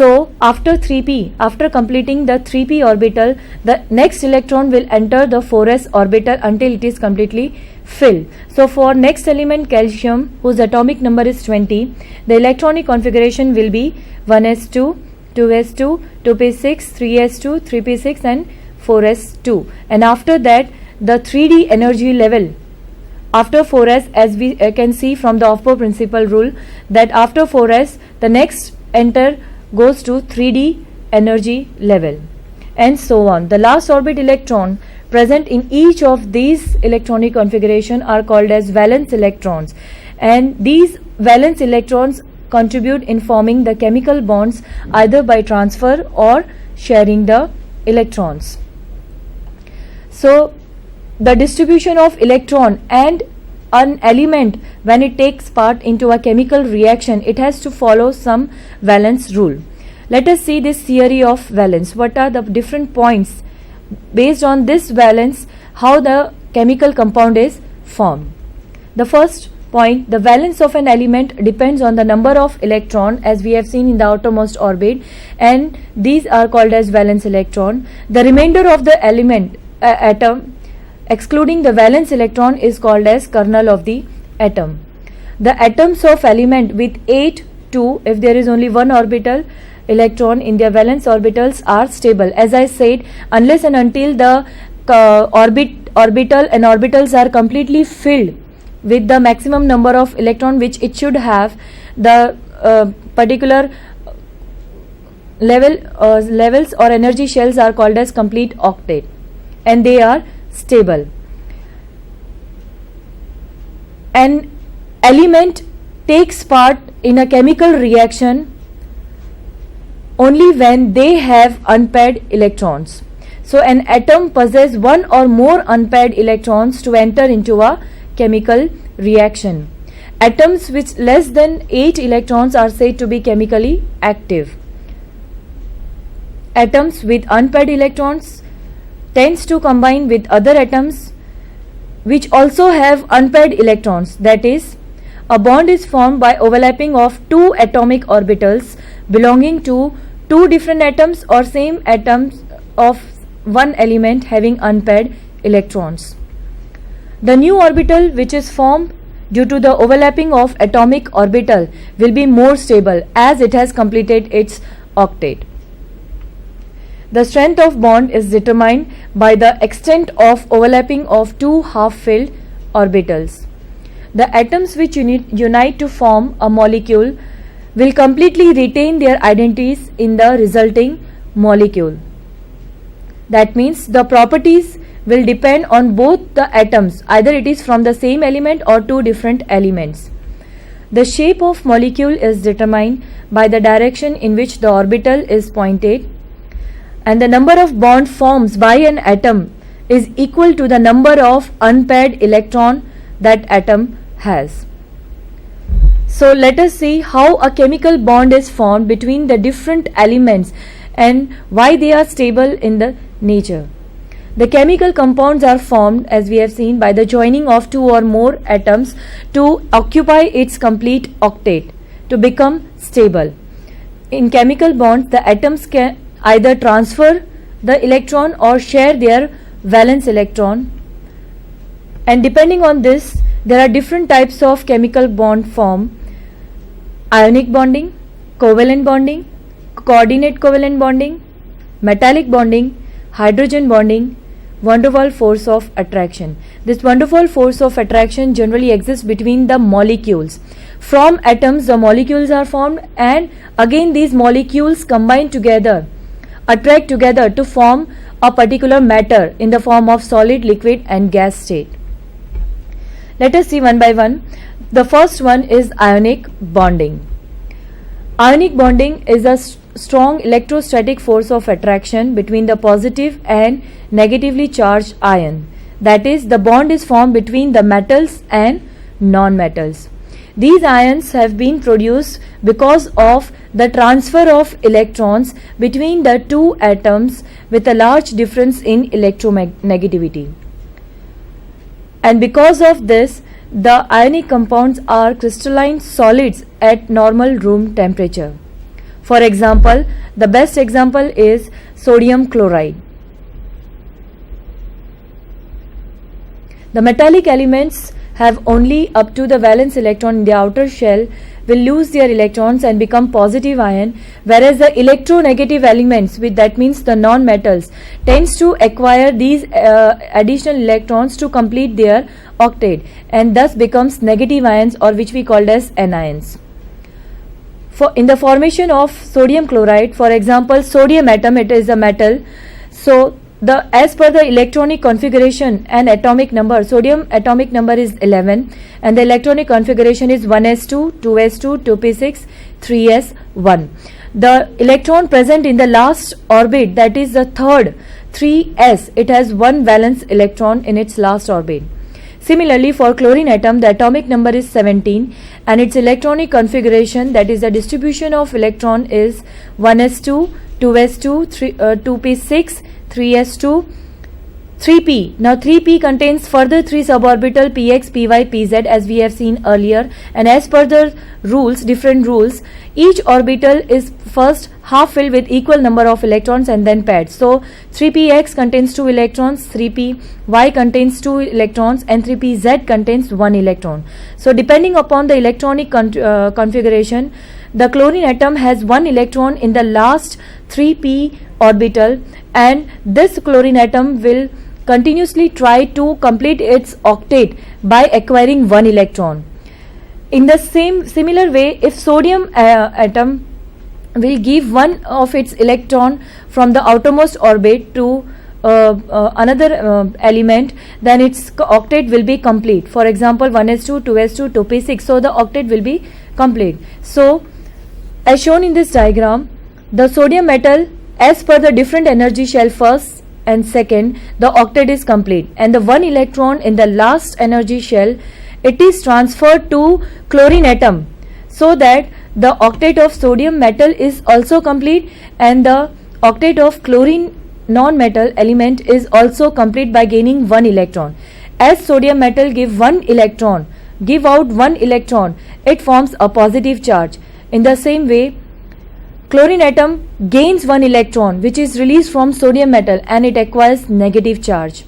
So after 3p, after completing the 3p orbital, the next electron will enter the 4s orbital until it is completely filled. So for next element calcium, whose atomic number is 20, the electronic configuration will be 1s2, 2s2, 2p6, 3s2, 3p6 and 4s2. And after that, the 3d energy level after 4s, as we can see from the Aufbau principle rule, that after 4s the next enter goes to 3d energy level, and so on. The last orbit electron present in each of these electronic configuration are called as valence electrons, and these valence electrons contribute in forming the chemical bonds either by transfer or sharing the electrons. So the distribution of electron and an element, when it takes part into a chemical reaction, it has to follow some valence rule. Let us see this theory of valence. What are the different points based on this valence, how the chemical compound is formed? The first point, the valence of an element depends on the number of electron, as we have seen in the outermost orbit, and these are called as valence electron. The remainder of the element atom excluding the valence electron is called as kernel of the atom. The atoms of element with 8, 2, if there is only one orbital electron in their valence orbitals, are stable. As I said, unless and until the orbital and orbitals are completely filled with the maximum number of electron which it should have, the particular levels or energy shells are called as complete octet, and they are stable. An element takes part in a chemical reaction only when they have unpaired electrons. So an atom possesses one or more unpaired electrons to enter into a chemical reaction. Atoms with less than 8 electrons are said to be chemically active. Atoms with unpaired electrons tends to combine with other atoms which also have unpaired electrons. That is, a bond is formed by overlapping of two atomic orbitals belonging to two different atoms or same atoms of one element having unpaired electrons. The new orbital which is formed due to the overlapping of atomic orbital will be more stable as it has completed its octet. The strength of bond is determined by the extent of overlapping of two half-filled orbitals. The atoms which unite to form a molecule will completely retain their identities in the resulting molecule. That means the properties will depend on both the atoms, either it is from the same element or two different elements. The shape of molecule is determined by the direction in which the orbital is pointed, and the number of bond forms by an atom is equal to the number of unpaired electron that atom has. So let us see how a chemical bond is formed between the different elements and why they are stable in the nature. The chemical compounds are formed, as we have seen, by the joining of two or more atoms to occupy its complete octet to become stable. In chemical bonds, the atoms can either transfer the electron or share their valence electron, and depending on this there are different types of chemical bond form: ionic bonding, covalent bonding, coordinate covalent bonding, metallic bonding, hydrogen bonding, van der Waals force of attraction. This van der Waals force of attraction generally exists between the molecules. From atoms the molecules are formed, and again these molecules combine together, attract together to form a particular matter in the form of solid, liquid and gas state. Let us see one by one. The first one is ionic bonding. Ionic bonding is a strong electrostatic force of attraction between the positive and negatively charged ion. That is, the bond is formed between the metals and non-metals. These ions have been produced because of the transfer of electrons between the two atoms with a large difference in electronegativity. And because of this, the ionic compounds are crystalline solids at normal room temperature. For example, the best example is sodium chloride. The metallic elements have only up to the valence electron in the outer shell will lose their electrons and become positive ion, whereas the electronegative elements, with that means the non-metals, tends to acquire these additional electrons to complete their octet and thus becomes negative ions, or which we called as anions. In the formation of sodium chloride, for example, sodium atom, it is a metal, so as per the electronic configuration and atomic number, sodium atomic number is 11 and the electronic configuration is 1s2, 2s2, 2p6, 3s1. The electron present in the last orbit, that is the third 3s, it has one valence electron in its last orbit. Similarly, for chlorine atom, the atomic number is 17 and its electronic configuration, that is the distribution of electron, is 1s2, 2s2, 2p6, 3s2, 3p. Now 3p contains further 3 suborbital px, py, pz as we have seen earlier, and as per the rules, different rules, each orbital is first half filled with equal number of electrons and then paired. So 3px contains 2 electrons, 3py contains 2 electrons and 3pz contains 1 electron. So depending upon the electronic configuration, the chlorine atom has 1 electron in the last 3p orbital, and this chlorine atom will continuously try to complete its octet by acquiring 1 electron. In the similar way, if sodium atom will give one of its electron from the outermost orbit to another element, then its octet will be complete. For example, 1s2, 2s2, 2p6, so the octet will be complete. So as shown in this diagram, the sodium metal, as per the different energy shell first and second, the octet is complete, and the 1 electron in the last energy shell, it is transferred to chlorine atom, so that the octet of sodium metal is also complete and the octet of chlorine non-metal element is also complete by gaining 1 electron. As sodium metal give out 1 electron, it forms a positive charge. In the same way, chlorine atom gains 1 electron which is released from sodium metal and it acquires negative charge.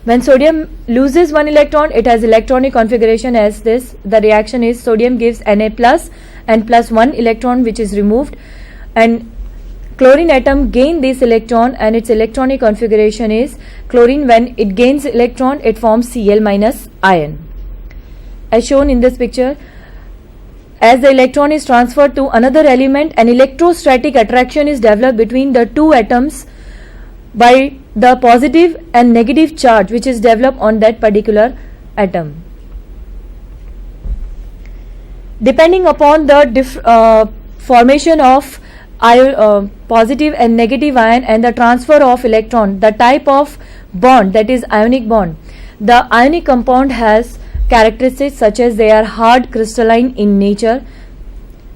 When sodium loses 1 electron, it has electronic configuration as this. The reaction is sodium gives Na plus and plus 1 electron which is removed, and chlorine atom gain this electron and its electronic configuration is chlorine. When it gains electron, it forms Cl minus ion. As shown in this picture, as the electron is transferred to another element, an electrostatic attraction is developed between the two atoms by the positive and negative charge which is developed on that particular atom. Depending upon the formation of positive and negative ion and the transfer of electron, the type of bond, that is ionic bond, the ionic compound has characteristics such as they are hard, crystalline in nature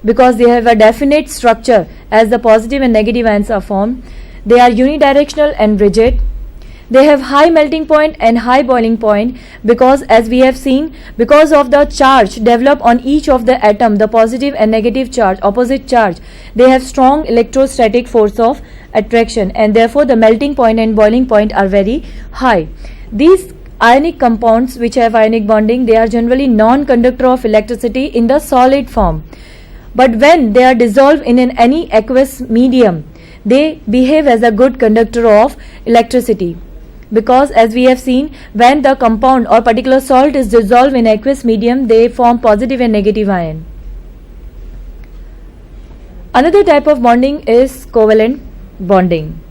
because they have a definite structure as the positive and negative ions are formed. They are unidirectional and rigid. They have high melting point and high boiling point because, as we have seen, because of the charge developed on each of the atom, the positive and negative charge, opposite charge, they have strong electrostatic force of attraction, and therefore the melting point and boiling point are very high. These ionic compounds which have ionic bonding, they are generally non-conductor of electricity in the solid form, but when they are dissolved in any aqueous medium, they behave as a good conductor of electricity, because as we have seen, when the compound or particular salt is dissolved in aqueous medium, they form positive and negative ion. Another type of bonding is covalent bonding.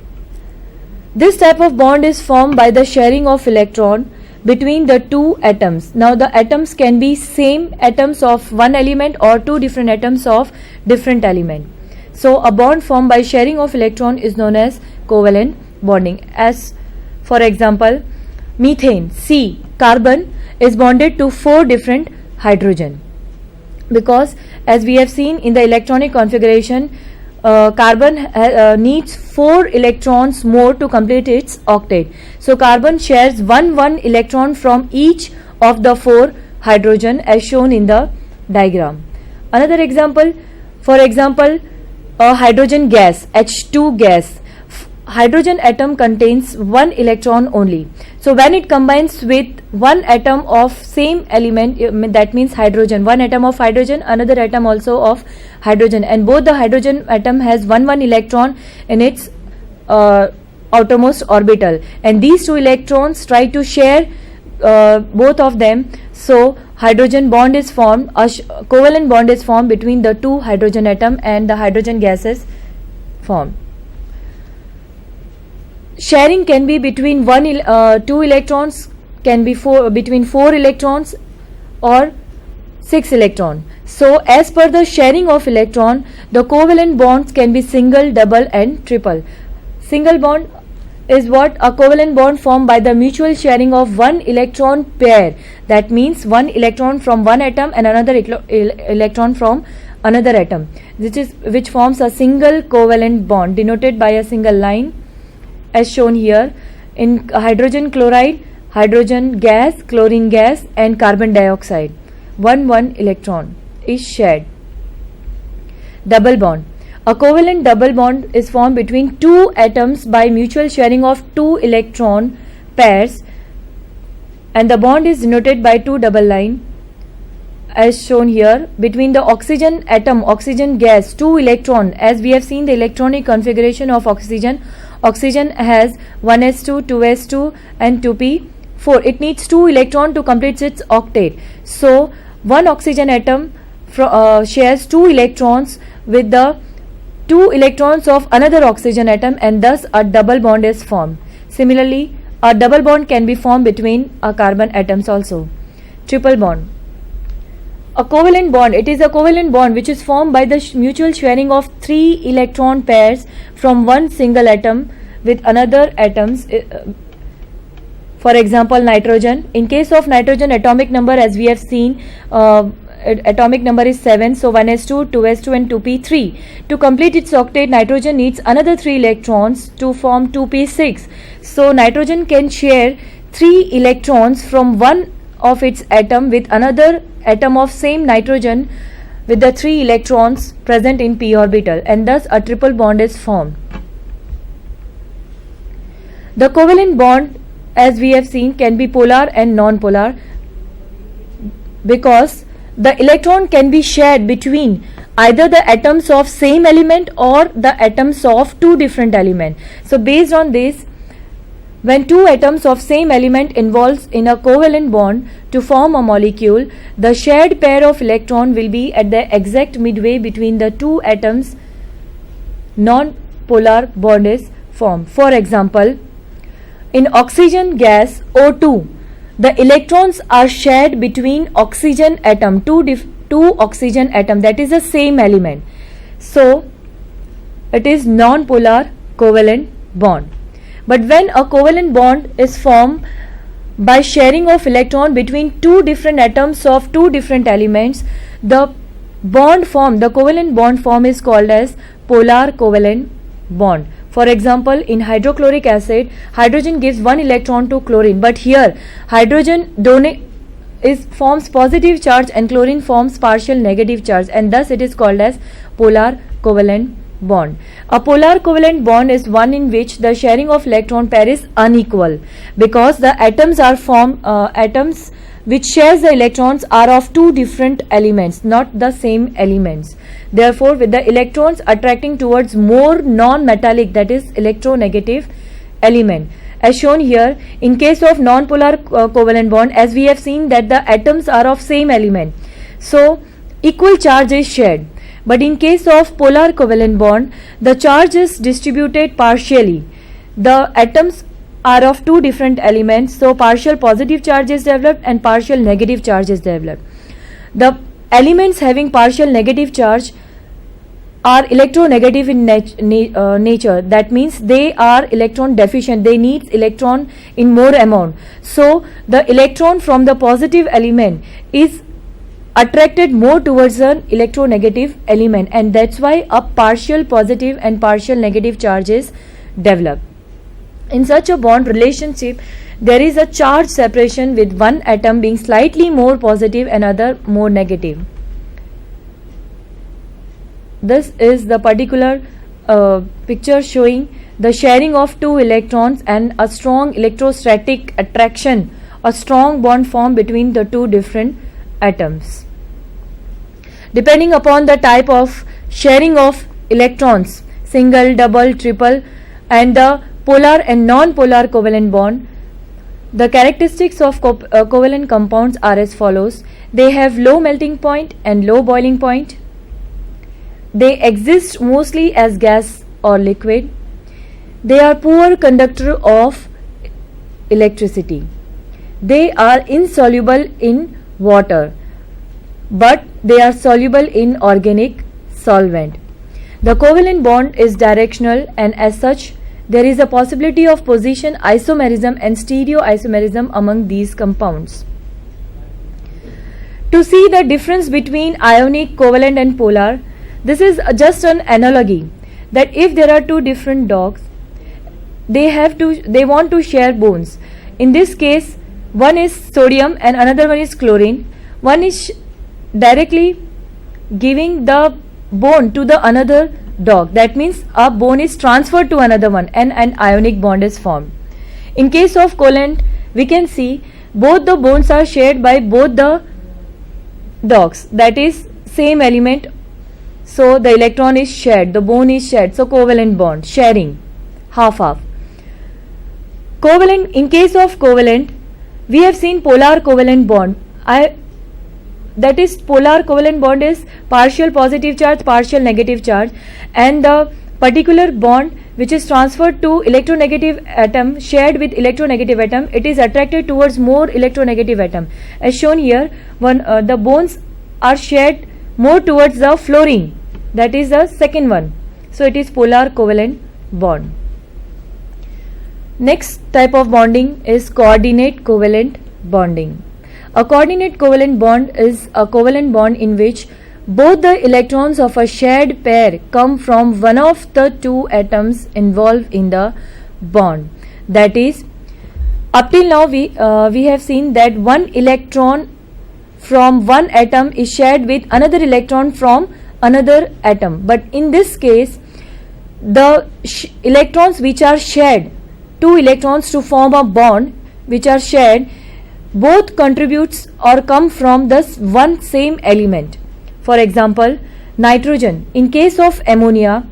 This type of bond is formed by the sharing of electron between the two atoms. Now the atoms can be same atoms of one element or two different atoms of different element. So a bond formed by sharing of electron is known as covalent bonding. As for example, methane, C, carbon is bonded to 4 different hydrogen, because as we have seen in the electronic configuration, carbon needs 4 electrons more to complete its octet. So carbon shares 1 electron from each of the 4 hydrogen as shown in the diagram. Another example, for example, a hydrogen gas, H2 gas. Hydrogen atom contains one electron only. So when it combines with one atom of same element, that means hydrogen, one atom of hydrogen, another atom also of hydrogen, and both the hydrogen atom has one electron in its outermost orbital, and these two electrons try to share both of them. So hydrogen bond is formed, a covalent bond is formed between the two hydrogen atom, and the hydrogen gas is formed. Sharing can be between two electrons, can be between 4 electrons or 6 electron. So as per the sharing of electron, the covalent bonds can be single, double and triple. Single bond is what? A covalent bond formed by the mutual sharing of one electron pair. That means one electron from one atom and another electron from another atom, which forms a single covalent bond denoted by a single line as shown here. In hydrogen chloride, hydrogen gas, chlorine gas and carbon dioxide, one electron is shared. Double bond. A covalent double bond is formed between two atoms by mutual sharing of two electron pairs, and the bond is denoted by two double line as shown here. Between the oxygen atom, oxygen gas, two electron, as we have seen the electronic configuration of oxygen. Oxygen has 1s2, 2s2 and 2p4. It needs 2 electron to complete its octet. So one oxygen atom shares 2 electrons with the 2 electrons of another oxygen atom, and thus a double bond is formed. Similarly, a double bond can be formed between carbon atoms also. Triple bond. A covalent bond, it is a covalent bond which is formed by the mutual sharing of 3 electron pairs from one single atom with another atoms. For example, nitrogen. In case of nitrogen, atomic number, as we have seen, atomic number is 7. So 1s2, 2s2 and 2p3. To complete its octet, nitrogen needs another 3 electrons to form 2p6. So nitrogen can share 3 electrons from one of its atom with another atom of same nitrogen with the 3 electrons present in p orbital, and thus a triple bond is formed. The covalent bond, as we have seen, can be polar and non-polar because the electron can be shared between either the atoms of same element or the atoms of two different elements. So based on this, when two atoms of same element involves in a covalent bond to form a molecule, the shared pair of electron will be at the exact midway between the two atoms. Non-polar bond is formed. For example, in oxygen gas O2, the electrons are shared between oxygen atom, two oxygen atom, that is the same element. So it is non-polar covalent bond. But when a covalent bond is formed by sharing of electron between two different atoms of two different elements, the bond form, the covalent bond form is called as polar covalent bond. For example, in hydrochloric acid, hydrogen gives one electron to chlorine, but here hydrogen forms positive charge and chlorine forms partial negative charge, and thus it is called as polar covalent bond. A polar covalent bond is one in which the sharing of electron pair is unequal because the atoms are atoms which shares the electrons are of two different elements, not the same elements. Therefore, with the electrons attracting towards more non-metallic, that is electronegative element. As shown here, in case of non-polar covalent bond, as we have seen that the atoms are of same element, so equal charge is shared. But in case of polar covalent bond, the charge is distributed partially. The atoms are of two different elements, so partial positive charge is developed and partial negative charge is developed. The elements having partial negative charge are electronegative in nature. That means they are electron deficient, they need electron in more amount. So the electron from the positive element is attracted more towards an electronegative element, and that's why a partial positive and partial negative charge is developed. In such a bond relationship, there is a charge separation with one atom being slightly more positive and other more negative. this is the particular picture showing the sharing of two electrons and a strong electrostatic attraction, a strong bond formed between the two different atoms. Depending upon the type of sharing of electrons, single, double, triple, and the polar and non-polar covalent bond, the characteristics of covalent compounds are as follows. They have low melting point and low boiling point. They exist mostly as gas or liquid. They are poor conductor of electricity. They are insoluble in water, but they are soluble in organic solvent. The covalent bond is directional, and as such there is a possibility of position isomerism and stereoisomerism among these compounds. To see the difference between ionic, covalent and polar, this is just an analogy that if there are two different dogs, they want to share bones. In this case, one is sodium and another one is chlorine. One is directly giving the bone to the another dog. That means a bone is transferred to another one and an ionic bond is formed. In case of covalent, we can see both the bones are shared by both the dogs, that is same element, so the electron is shared, the bone is shared, so covalent bond, sharing, half-half. Covalent, in case of covalent, we have seen polar covalent bond. That is, polar covalent bond is partial positive charge, partial negative charge, and the particular bond which is transferred to electronegative atom, shared with electronegative atom, it is attracted towards more electronegative atom. As shown here, the bones are shared more towards the fluorine, that is the second one. So it is polar covalent bond. Next type of bonding is coordinate covalent bonding. A coordinate covalent bond is a covalent bond in which both the electrons of a shared pair come from one of the two atoms involved in the bond. That is, up till now we have seen that one electron from one atom is shared with another electron from another atom. But in this case, the electrons which are shared, two electrons to form a bond which are shared, both contributes or come from this one same element. For example, nitrogen. In case of ammonia,